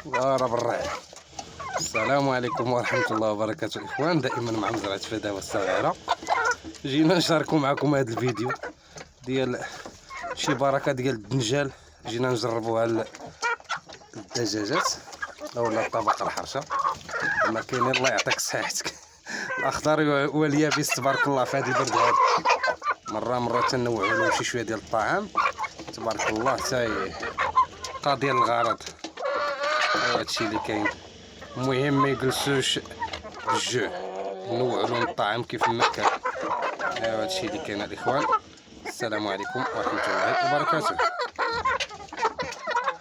ضارب الرعد. السلام عليكم ورحمة الله وبركاته إخوان، دائما مع مزرعة فداوة الصغيرة. جينا نشاركو معكم هذا الفيديو ديال شي بركة ديال الدنجال. جينا نجربوها الدجاجات اولا الطبق الحرشة. ما كاين الله يعطيك صحيحتك. الاخضر واليابس تبارك الله في هذا البرد هذا. مرة تنوعوا لهم شي شوية ديال الطعام تبارك الله حتى قاضي الغرض. هادشي اللي كاين. المهم ما يجلسوش بالجوع، نوعوا لهم الطعام كيف ما كان. هادشي اللي كاين الاخوان. السلام عليكم ورحمة الله وبركاته.